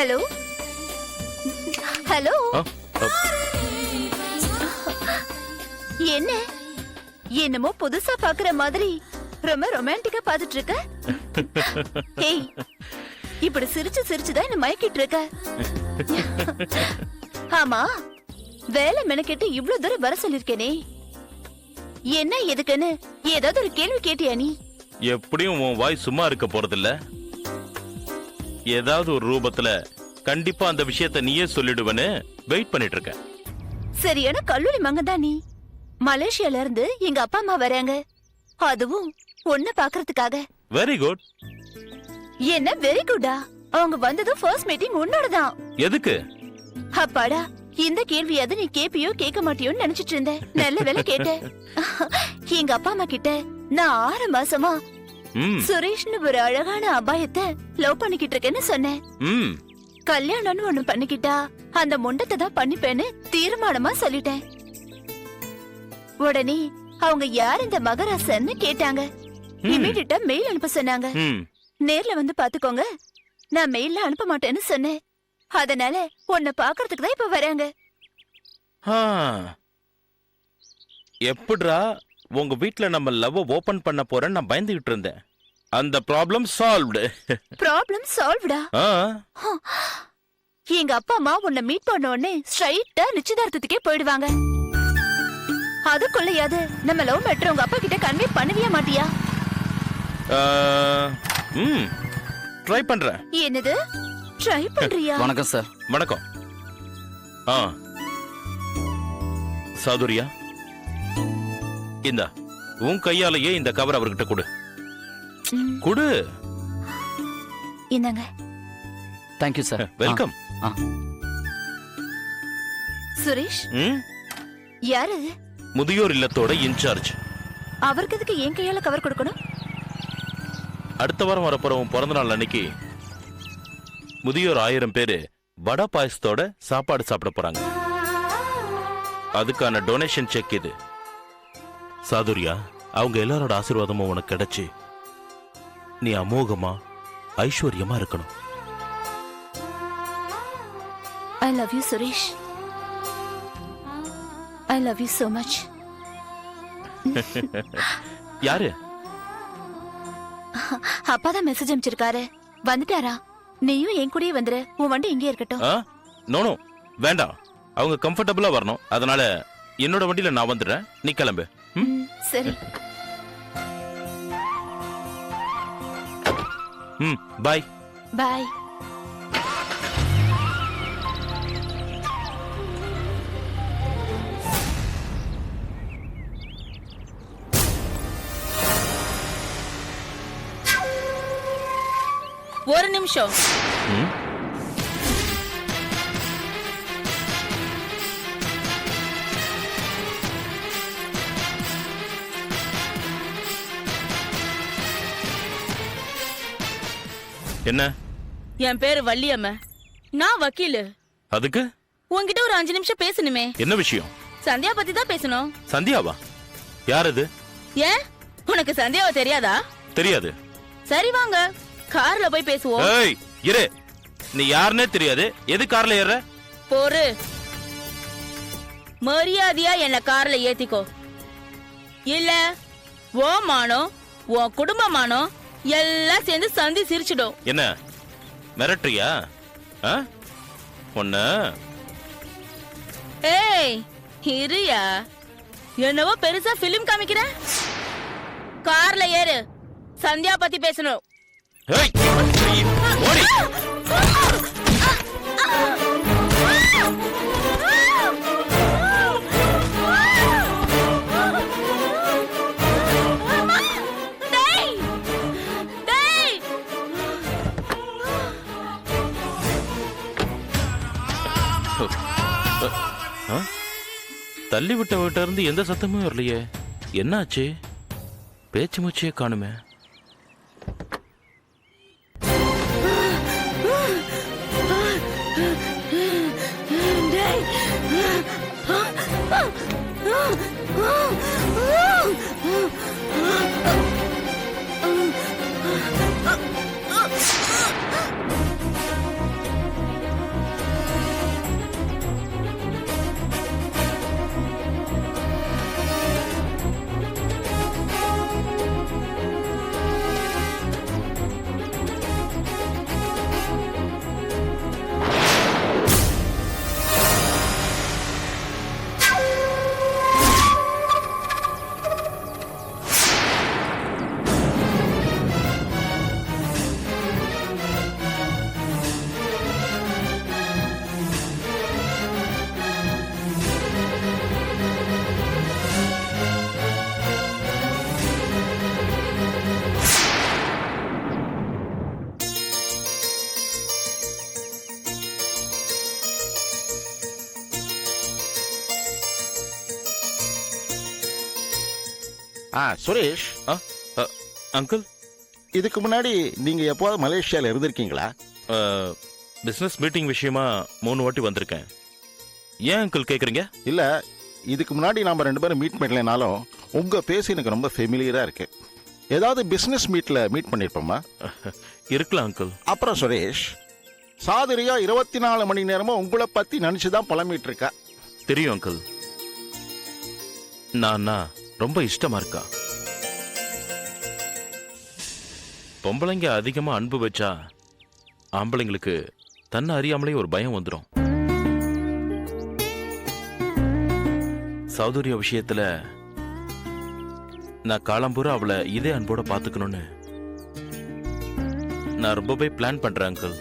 Hello hello, என்ன என்னமோ புதுசா பாக்குற மாதிரி ரொம்ப ரொமான்டிக்கா பாத்துட்டு இருக்க. ஏய், இப்படி சிரிச்சு சிரிச்சுதான் என்ன மயக்கிட்டு இருக்க. ஆமா, வேலை மெனக்கெட்டு இவ்வளவு தூரம் வர சொல்லிருக்கேனே, என்ன எதுக்குன்னு ஏதாவது ஒரு கேள்வி கேட்டியா நீ? எப்படியும் உன் வாய் சும்மா இருக்க போறதில்ல. ஏதாவது ஒரு ரூபத்துல கண்டிப்பா அந்த விஷயத்த நீயே சொல்லிடுவன்னு வெயிட் பண்ணிட்டு இருக்க. சரியான கல்லூரி மங்கதான் நீ. மலேசியால இருந்து எங்க அப்பா அம்மா வராங்க, அதுவும் ஒன்ன பாக்குறதுக்காக. Very good. என்ன வெரி குட்டா? அவங்க வந்ததும் ஃபர்ஸ்ட் மீட்டிங் உன்னோடதான். எதுக்கு? அப்பாடா, இந்த கேள்வியாவது நீ கேப்பியோ கேட்க மாட்டியோன்னு நினைச்சிட்டு இருந்தேன். நல்ல வேலை கேட்ட. எங்க அப்பா அம்மா கிட்ட நான் 6 மாசமா சுரேஷ்னு ஒரு அழகான அபாயத்தை லவ் பண்ணிக்கிட்டு இருக்கேன்னு சொன்னேன். கல்யாணம்னு ஒண்ணு பண்ணிக்கிட்டா அந்த முண்டத்தை தான் பண்ணிப்பேன்னு தீர்மானமா சொல்லிட்டேன். உடனே அவங்க யார் இந்த மகராசன்னு கேட்டாங்க. இமீடியட்டா மெயில் அனுப்ப சொன்னாங்க. நேர்ல வந்து பாத்துக்கோங்க, நான் மெயில்ல அனுப்ப மாட்டேன்னு சொன்னேன். அதனால உன்னை பாக்குறதுக்கு தான் இப்ப வராங்க. எப்படிரா உங்க வீட்ல நம்ம லவ் ஓபன் பண்ண போறேன்னு நான் பயந்துகிட்டு இருந்தேன். அந்த ப்ராப்ளம் சால்வ்டு. ப்ராப்ளம் சால்வ்டா? எங்க அப்பா அம்மா உன்னை மீட் பண்ண உடனே ஸ்ட்ரைட்டா நிச்சயதார்த்தத்துக்கே போயிடுவாங்க. அதுக்குள்ளயாவது நம்ம லவ் மேட்டர் உங்க அப்பா கிட்ட கன்வே பண்ணவே மாட்டியா? ட்ரை பண்றேன். என்னது ட்ரை பண்றியா? வணக்கம் சார். வணக்கம். சாதுரியா, இந்த உன் கையாலேயே இந்த கவர் அவர்கிட்ட கொடு. கொடு. இந்தாங்க. Thank you sir. வெல்கம். சுரேஷ், யார் அது? முதியோர் இல்லத்தோட இன்சார்ஜ். அவருக்கு எதுக்கு என் கையால கவர் கொடுக்கணும்? அடுத்த வாரம் வரப்போற உன் பிறந்த நாள் அன்னைக்கு முதியோர் 1000 பேரு வடை பாயசத்தோட சாப்பாடு சாப்பிட போறாங்க. அதுக்கான டொனேஷன் செக் இது. சாதுரியா, அவங்க எல்லாரோட ஆசீர்வாதமும் உனக்கு கிடைச்சு நீ அமோகமா ஐஸ்வர்யமா இருக்கணும். I love you, Suresh. I love you so much. யாரு? அப்பாதான் மெசேஜ் அனுப்பிச்சிருக்காரு. வந்துட்டாரா? நீயும் என் கூடயே வந்துரு. உன் வண்டி இங்கே இருக்கட்டும். நோ வேண்டாம், அவங்க கம்ஃபர்டபுளா வரணும். அதனால என்னோட வண்டியில நான் வந்துடுறேன், நீ கிளம்பு. சரி. பாய். பாய். ஒரு நிமிஷம். என்ன? என் பேரு வள்ளியம்மா, நான் வக்கீலு. அதுக்கு உன்கிட்ட ஒரு 5 நிமிஷம் பேசணுமே. என்ன விஷயம்? சந்தியா பத்தி தான் பேசணும். சந்தியாவா? யார் அது? ஏன் உனக்கு சந்தியாவை தெரியாதா? தெரியாது. சரி வாங்க, கார்ல போய் பேசுவோம். ஏய் இரு, நீ யாருன்னே தெரியாது, எது கார்ல ஏற? போரு. மரியாதையா என்ன கார்ல ஏத்திக்கோ, இல்ல ஓ மானோ உன் குடும்பமானோ எல்லாம் சேர்ந்து சந்தி சிரிச்சிடும். என்ன மிரட்டுறியா? ஒண்ணு. ஏய் இருயா, என்னவோ பெருசா பிலிம் காமிக்கிற. கார்ல ஏறு, சந்தியா பத்தி பேசணும். ஓடி. தள்ளி விட்ட வீட்ட இருந்து எந்த சத்தமும் வரலையே, என்னாச்சு? பேச்சு மூச்சே காணுமே. சுரேஷ், அங்கிள், இதுக்கு முன்னாடி நீங்க எப்போது மலேசியால இருந்திருக்கீங்களா? பிசினஸ் மீட்டிங் விஷயமா 3 வாட்டி வந்திருக்கேன். ஏன் அங்கிள் கேக்குறீங்க? இல்ல, இதுக்கு முன்னாடி நாம 2 பேரும் மீட் பண்ணலைனாலும் உங்க பேஸ் எனக்கு ரொம்ப ஃபெமிலியரா இருக்கு. ஏதாவது பிசினஸ் மீட்ல மீட் பண்ணிருப்போமா? இருக்கலாம் அங்கிள். அப்புறம் சுரேஷ், சாதுரியா 24 மணி நேரமும் உங்களை பத்தி நினைச்சுதான் புலம்பிட்டு இருக்கா. தெரியும் அங்கிள். நான் ரொம்ப இஷ்டமா இருக்கா. பொம்பளைங்க அதிகமா அன்பு வச்சா ஆம்பளைங்களுக்கு தன்னை அறியாமலே ஒரு பயம் வந்துடும். சௌதர்யா விஷயத்துல நான் காலம்பூரா அவளை இதே அன்போட பாத்துக்கணும்னு நான் ரொம்பவே பிளான் பண்றேன் uncle.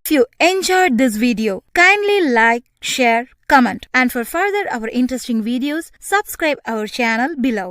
If you enjoyed this video, kindly like, share, comment, and for further our interesting videos, subscribe our channel below.